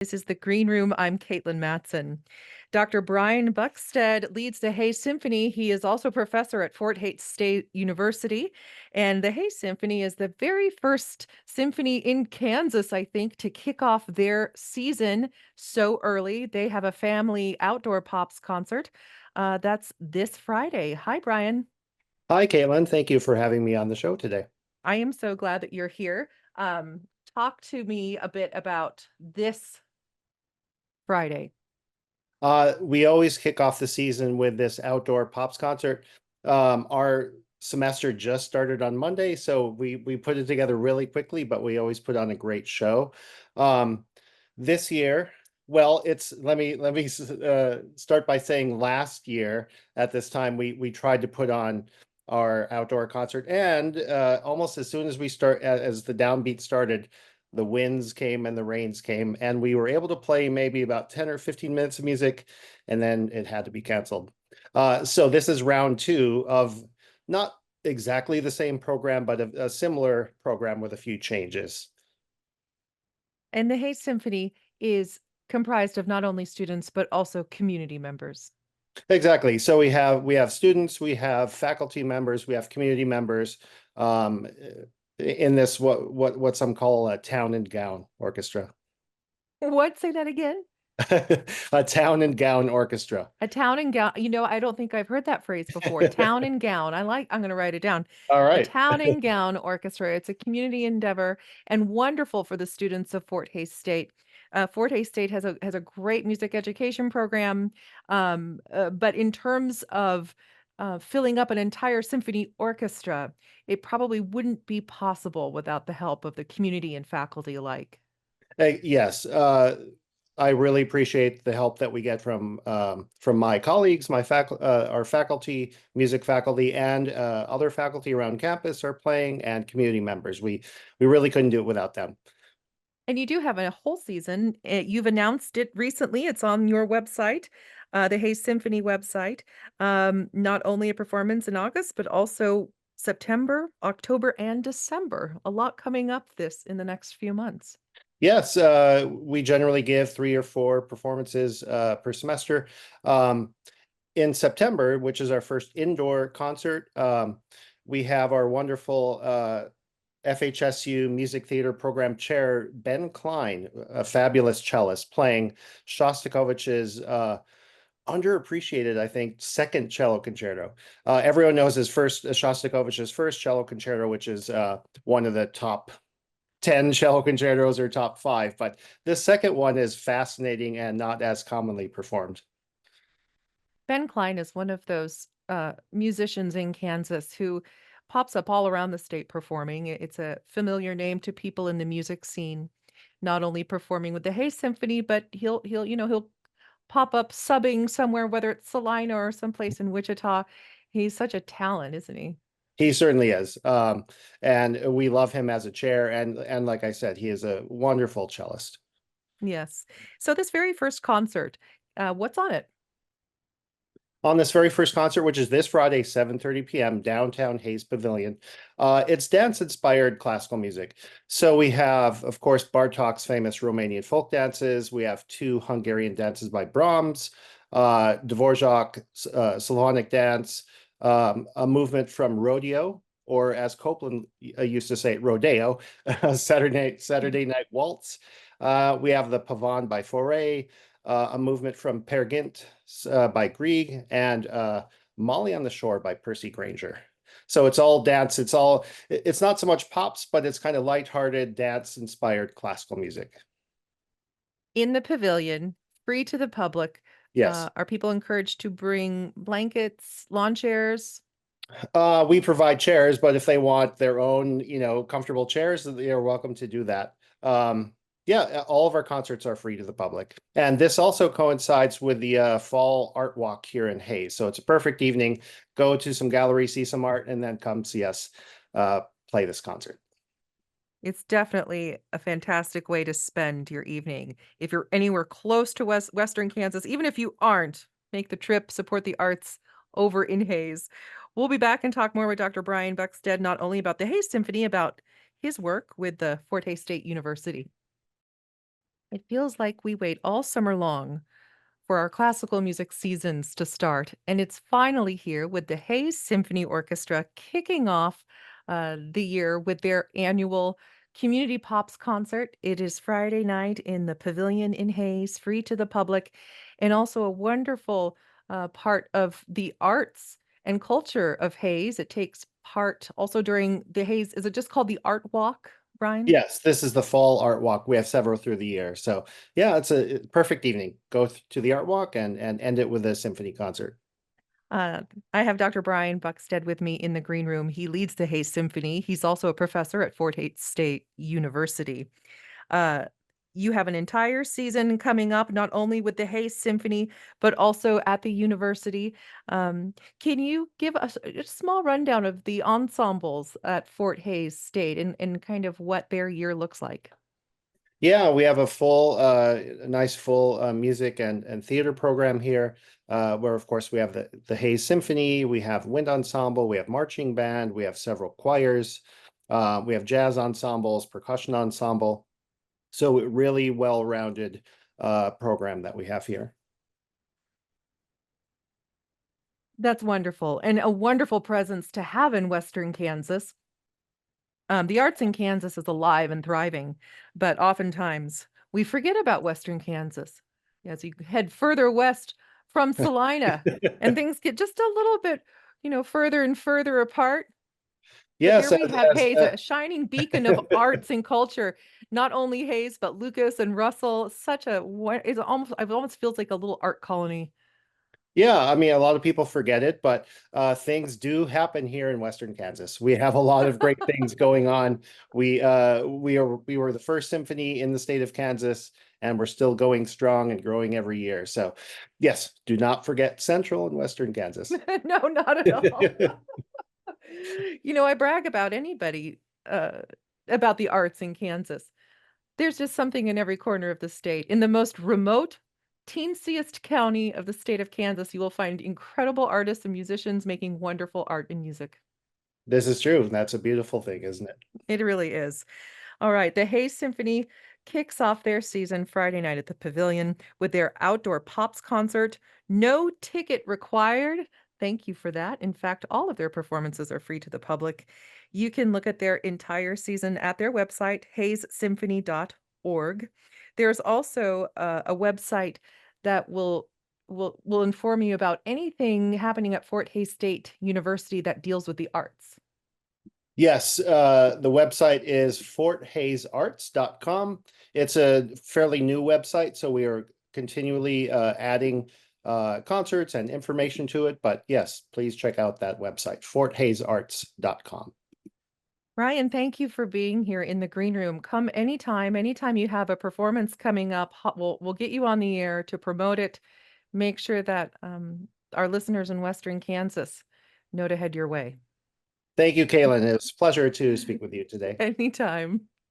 This is the Green Room. I'm Caitlin Matson. Dr. Brian Buckstead leads the Hays Symphony. He is also professor at Fort Hays State University. And the Hays Symphony is the very first symphony in Kansas, I think, to kick off their season so early. They have a family outdoor pops concert. That's this Friday. Hi, Brian. Hi, Caitlin. Thank you for having me on the show today. I am so glad that you're here. Talk to me a bit about this Friday. We always kick off the season with this outdoor pops concert. Our semester just started on Monday, so we put it together really quickly, but we always put on a great show. This year, well, it's let me start by saying last year at this time we tried to put on our outdoor concert, and almost as soon as as the downbeat started, the winds came and the rains came, and we were able to play maybe about 10 or 15 minutes of music, and then it had to be canceled. So this is round two of not exactly the same program, but a similar program with a few changes. And the Hays Symphony is comprised of not only students, but also community members. Exactly. So we have students, we have faculty members, we have community members in this what some call a town and gown orchestra. What? Say that again? A town and gown orchestra. A town and gown. I don't think I've heard that phrase before. Town and gown. I'm going to write it down. All A right. town and gown orchestra. It's a community endeavor and wonderful for the students of Fort Hays State. Fort Hays State has a great music education program, but in terms of filling up an entire symphony orchestra, it probably wouldn't be possible without the help of the community and faculty alike. Yes, I really appreciate the help that we get from my colleagues, our faculty, music faculty, and other faculty around campus are playing, and community members. We really couldn't do it without them. And you do have a whole season. You've announced it recently. It's on your website, the Hays Symphony website. Not only a performance in August, but also September, October, and December. A lot coming up this in the next few months. Yes, we generally give 3 or 4 performances per semester. In September, which is our first indoor concert, we have our wonderful FHSU Music Theater Program Chair, Ben Klein, a fabulous cellist, playing Shostakovich's underappreciated, I think, second cello concerto. Everyone knows Shostakovich's first cello concerto, which is one of the top 10 cello concertos or top 5, but this second one is fascinating and not as commonly performed. Ben Klein is one of those musicians in Kansas who pops up all around the state performing. It's a familiar name to people in the music scene, not only performing with the Hays Symphony, but he'll pop up subbing somewhere, whether it's Salina or someplace in Wichita. He's such a talent, isn't he? He certainly is. And we love him as a chair. And like I said, he is a wonderful cellist. Yes. So this very first concert, what's on it? On this very first concert, which is this Friday, 7:30 p.m., downtown Hays Pavilion. It's dance-inspired classical music. So we have, of course, Bartok's famous Romanian folk dances. We have 2 Hungarian dances by Brahms, Dvorak's Slavonic dance, a movement from rodeo, or as Copeland used to say, rodeo, Saturday Night Waltz. We have the Pavane by Fauré, a movement from Peer Gynt by Grieg, and Molly on the Shore by Percy Granger. So it's all dance. It's not so much pops, but it's kind of lighthearted, dance-inspired classical music. In the pavilion, free to the public. Yes. Are people encouraged to bring blankets, lawn chairs? We provide chairs, but if they want their own, comfortable chairs, they are welcome to do that. Yeah, all of our concerts are free to the public. And this also coincides with the fall art walk here in Hays. So it's a perfect evening. Go to some galleries, see some art, and then come see us play this concert. It's definitely a fantastic way to spend your evening. If you're anywhere close to Western Kansas, even if you aren't, make the trip, support the arts over in Hays. We'll be back and talk more with Dr. Brian Buckstead, not only about the Hays Symphony, about his work with the Fort Hays State University. It feels like we wait all summer long for our classical music seasons to start, and it's finally here with the Hays Symphony Orchestra kicking off the year with their annual Community Pops concert. It is Friday night in the Pavilion in Hays, free to the public, and also a wonderful part of the arts and culture of Hays. It takes part also during the Hays. Is it just called the Art Walk, Brian? Yes, this is the fall art walk. We have several through the year. So yeah, it's a perfect evening. Go to the art walk and end it with a symphony concert. Uh, I have Dr. Brian Buckstead with me in the green room. He leads the Hays Symphony. He's also a professor at Fort Hays State University. Uh, you have an entire season coming up, not only with the Hays Symphony, but also at the university. Can you give us a small rundown of the ensembles at Fort Hays State and kind of what their year looks like? Yeah, we have a full, a nice full music and theater program here, where of course we have the Hays Symphony, we have wind ensemble, we have marching band, we have several choirs, we have jazz ensembles, percussion ensemble. So a really well-rounded program that we have here. That's wonderful, and a wonderful presence to have in Western Kansas. The arts in Kansas is alive and thriving, but oftentimes we forget about Western Kansas as you head further west from Salina and things get just a little bit, further and further apart. But there Yes, we have as Hayes, a shining beacon of arts and culture. Not only Hayes, but Lucas and Russell. It almost feels like a little art colony. yeah, I mean, a lot of people forget it, but things do happen here in Western Kansas. We have a lot of great things going on. We were the first symphony in the state of Kansas, and we're still going strong and growing every year. So, yes, do not forget Central and Western Kansas. No, not at all. I brag about anybody about the arts in Kansas. There's just something in every corner of the state. In the most remote, teensiest county of the state of Kansas, you will find incredible artists and musicians making wonderful art and music. This is true. That's a beautiful thing, isn't it? It really is. All right, the Hays Symphony kicks off their season Friday night at the Pavilion with their outdoor Pops concert. No ticket required. Thank you for that. In fact, all of their performances are free to the public. You can look at their entire season at their website, hayssymphony.org. There's also a website that will inform you about anything happening at Fort Hays State University that deals with the arts. Yes, the website is forthaysarts.com. It's a fairly new website, so we are continually adding concerts and information to it. But yes, please check out that website, forthaysarts.com. Ryan, thank you for being here in the green room. Come anytime you have a performance coming up, we'll get you on the air to promote it. Make sure that our listeners in Western Kansas know to head your way. Thank you, Kaylin. It was a pleasure to speak with you today. Anytime.